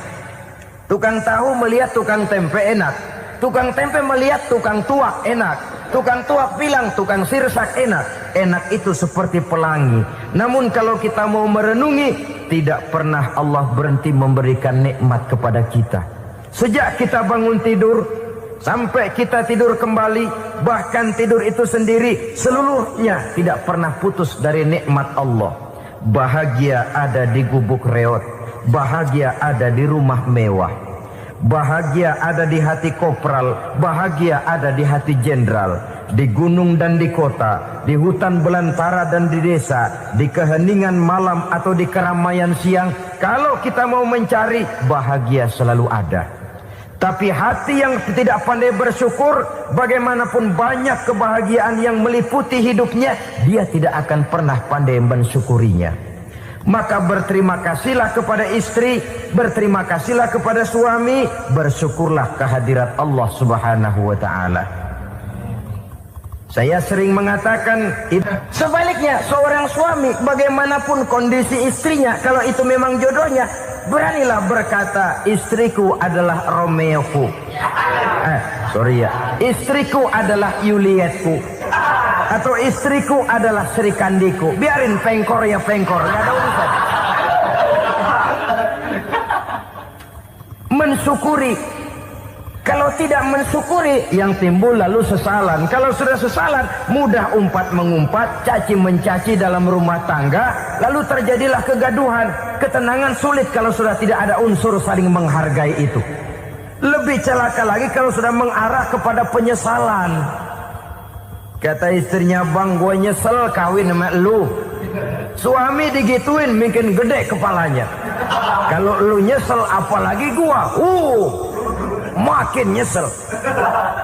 Tukang tahu melihat tukang tempe enak, tukang tempe melihat tukang tuak enak, tukang tuak bilang tukang sirsak enak. Enak itu seperti pelangi. Namun kalau kita mau merenungi, tidak pernah Allah berhenti memberikan nikmat kepada kita. Sejak kita bangun tidur sampai kita tidur kembali, bahkan tidur itu sendiri, seluruhnya tidak pernah putus dari nikmat Allah. Bahagia ada di gubuk reot, bahagia ada di rumah mewah, bahagia ada di hati kopral, bahagia ada di hati jenderal, di gunung dan di kota, di hutan belantara dan di desa, di keheningan malam atau di keramaian siang. Kalau kita mau mencari, bahagia selalu ada. Tapi hati yang tidak pandai bersyukur, bagaimanapun banyak kebahagiaan yang meliputi hidupnya, dia tidak akan pernah pandai mensyukurinya. Maka berterima kasihlah kepada istri, berterima kasihlah kepada suami, bersyukurlah kehadirat Allah Subhanahu wa ta'ala. Saya sering mengatakan, sebaliknya seorang suami bagaimanapun kondisi istrinya, kalau itu memang jodohnya, beranilah berkata, istriku adalah Romeoku, istriku adalah Julietku, atau istriku adalah Sri Kandiku. Biarin pengkor ya pengkor, gak ada urusan. Mensyukuri. Kalau tidak mensyukuri, yang timbul lalu sesalan. Kalau sudah sesalan, mudah umpat mengumpat, caci mencaci dalam rumah tangga, lalu terjadilah kegaduhan. Ketenangan sulit kalau sudah tidak ada unsur saling menghargai itu. Lebih celaka lagi kalau sudah mengarah kepada penyesalan. Kata istrinya, bang gue nyesel kawin sama lu. Suami digituin mungkin gede kepalanya. Kalau lu nyesel apalagi gua, makin nyesel.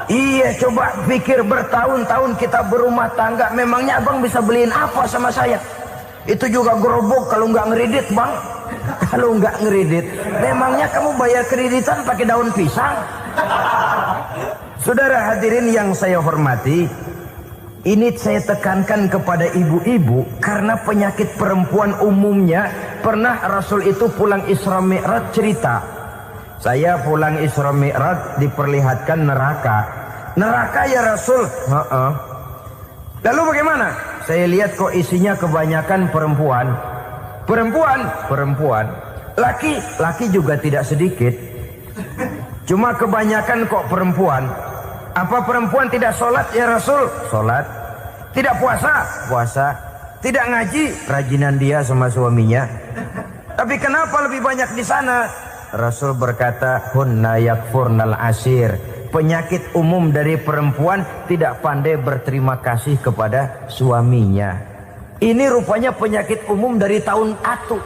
Iya, coba pikir bertahun-tahun kita berumah tangga, memangnya abang bisa beliin apa sama saya? Itu juga gerobok kalau nggak ngeridit bang. Kalau nggak ngeridit, memangnya kamu bayar kreditan pakai daun pisang? Saudara hadirin yang saya hormati, ini saya tekankan kepada ibu-ibu karena penyakit perempuan umumnya. Pernah Rasul itu pulang Isra Mi'raj cerita, Saya pulang Isra Mi'raj diperlihatkan neraka. Neraka ya Rasul? Lalu bagaimana? Saya lihat kok isinya kebanyakan perempuan. Perempuan. Laki juga tidak sedikit. Cuma kebanyakan kok perempuan. Apa perempuan tidak sholat ya Rasul? Sholat. Tidak puasa? Puasa. Tidak ngaji? Rajinan dia sama suaminya. Tapi kenapa lebih banyak di sana? Rasul berkata, hunna yakfurnal asir. Penyakit umum dari perempuan tidak pandai berterima kasih kepada suaminya. Ini rupanya penyakit umum dari tahun atu.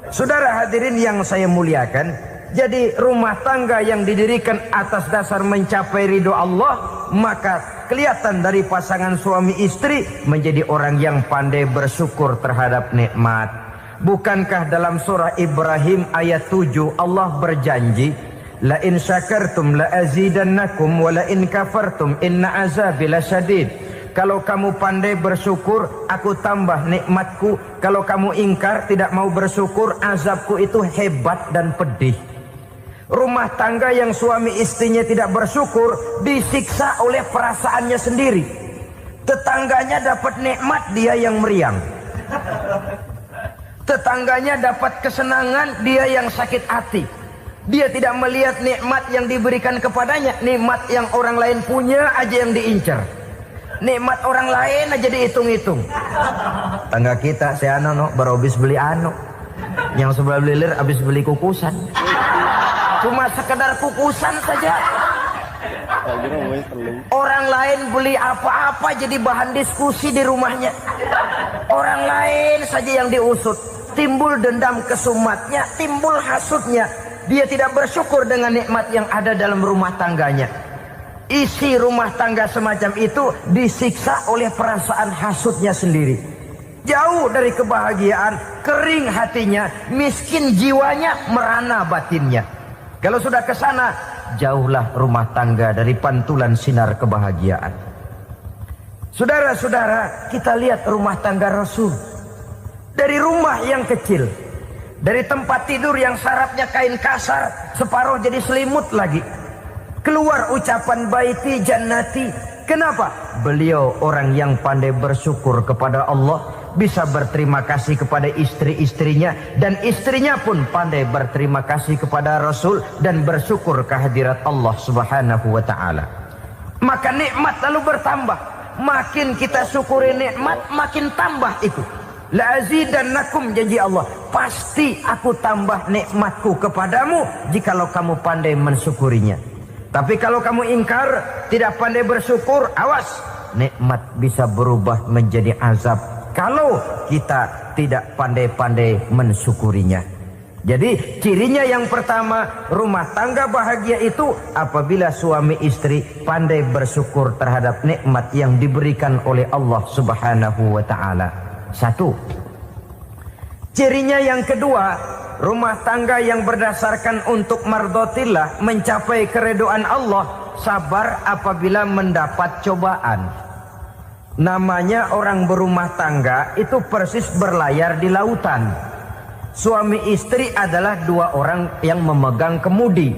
Saudara hadirin yang saya muliakan, jadi rumah tangga yang didirikan atas dasar mencapai ridho Allah, maka kelihatan dari pasangan suami istri menjadi orang yang pandai bersyukur terhadap nikmat. Bukankah dalam surah Ibrahim ayat 7 Allah berjanji, la in syakartum la azidannakum wa la in kafartum inna azabi lasyadid. Kalau kamu pandai bersyukur, aku tambah nikmatku. Kalau kamu ingkar, tidak mau bersyukur, azabku itu hebat dan pedih. Rumah tangga yang suami istrinya tidak bersyukur disiksa oleh perasaannya sendiri. Tetangganya dapat nikmat, dia yang meriang. Tetangganya dapat kesenangan, dia yang sakit hati. Dia tidak melihat nikmat yang diberikan kepadanya. Nikmat yang orang lain punya aja yang diincar. Nikmat orang lain aja dihitung-hitung. Tangga kita, saya baru habis beli yang sebelah belilir habis beli kukusan. Cuma sekedar kukusan saja. Orang lain beli apa-apa jadi bahan diskusi di rumahnya. Orang lain saja yang diusut. Timbul dendam kesumatnya, timbul hasutnya. Dia tidak bersyukur dengan nikmat yang ada dalam rumah tangganya. Isi rumah tangga semacam itu disiksa oleh perasaan hasutnya sendiri. Jauh dari kebahagiaan, kering hatinya, miskin jiwanya, merana batinnya. Kalau sudah ke sana, jauhlah rumah tangga dari pantulan sinar kebahagiaan. Saudara-saudara, kita lihat rumah tangga Rasul. Dari rumah yang kecil, dari tempat tidur yang syaratnya kain kasar, separuh jadi selimut lagi. Keluar ucapan baiti jannati. Kenapa? Beliau orang yang pandai bersyukur kepada Allah, bisa berterima kasih kepada istri-istrinya, dan istrinya pun pandai berterima kasih kepada Rasul dan bersyukur kehadirat Allah Subhanahu wa taala. Maka nikmat lalu bertambah. Makin kita syukuri nikmat, makin tambah itu. La azidannakum, janji Allah, pasti aku tambah nikmatku kepadamu jikalau kamu pandai mensyukurinya. Tapi kalau kamu ingkar, tidak pandai bersyukur, awas, nikmat bisa berubah menjadi azab kalau kita tidak pandai-pandai mensyukurinya. Jadi cirinya yang pertama, rumah tangga bahagia itu apabila suami istri pandai bersyukur terhadap nikmat yang diberikan oleh Allah Subhanahu wa taala. Satu. Cirinya yang kedua, rumah tangga yang berdasarkan untuk mardotillah, mencapai keredoan Allah, sabar apabila mendapat cobaan. Namanya orang berumah tangga itu persis berlayar di lautan. Suami istri adalah dua orang yang memegang kemudi.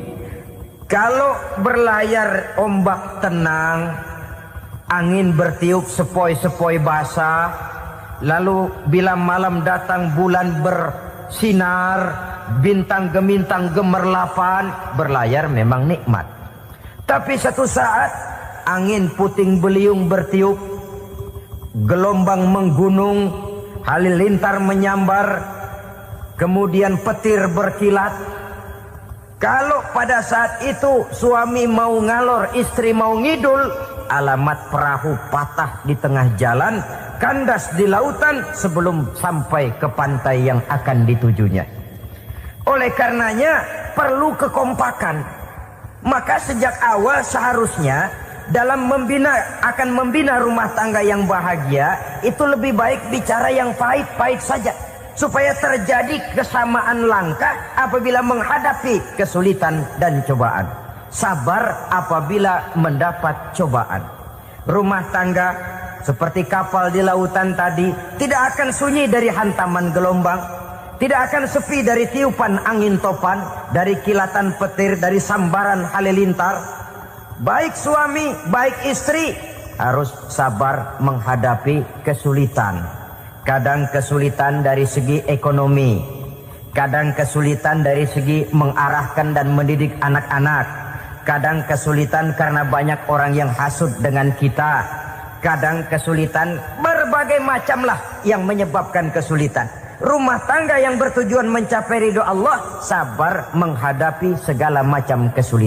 Kalau berlayar ombak tenang, angin bertiup sepoi-sepoi basah, lalu bila malam datang bulan bersinar, bintang gemintang gemerlapan, berlayar memang nikmat. Tapi satu saat angin puting beliung bertiup, gelombang menggunung, halilintar menyambar, kemudian petir berkilat. Kalau pada saat itu suami mau ngalor, istri mau ngidul, alamat perahu patah di tengah jalan, kandas di lautan sebelum sampai ke pantai yang akan ditujunya. Oleh karenanya perlu kekompakan. Maka sejak awal seharusnya dalam akan membina rumah tangga yang bahagia, itu lebih baik bicara yang pahit-pahit saja, supaya terjadi kesamaan langkah apabila menghadapi kesulitan dan cobaan. Sabar apabila mendapat cobaan. Rumah tangga seperti kapal di lautan tadi tidak akan sunyi dari hantaman gelombang. Tidak akan sepi dari tiupan angin topan, dari kilatan petir, dari sambaran halilintar. Baik suami, baik istri harus sabar menghadapi kesulitan. Kadang kesulitan dari segi ekonomi, kadang kesulitan dari segi mengarahkan dan mendidik anak-anak, kadang kesulitan karena banyak orang yang hasut dengan kita, kadang kesulitan berbagai macam lah yang menyebabkan kesulitan. Rumah tangga yang bertujuan mencapai ridho Allah sabar menghadapi segala macam kesulitan.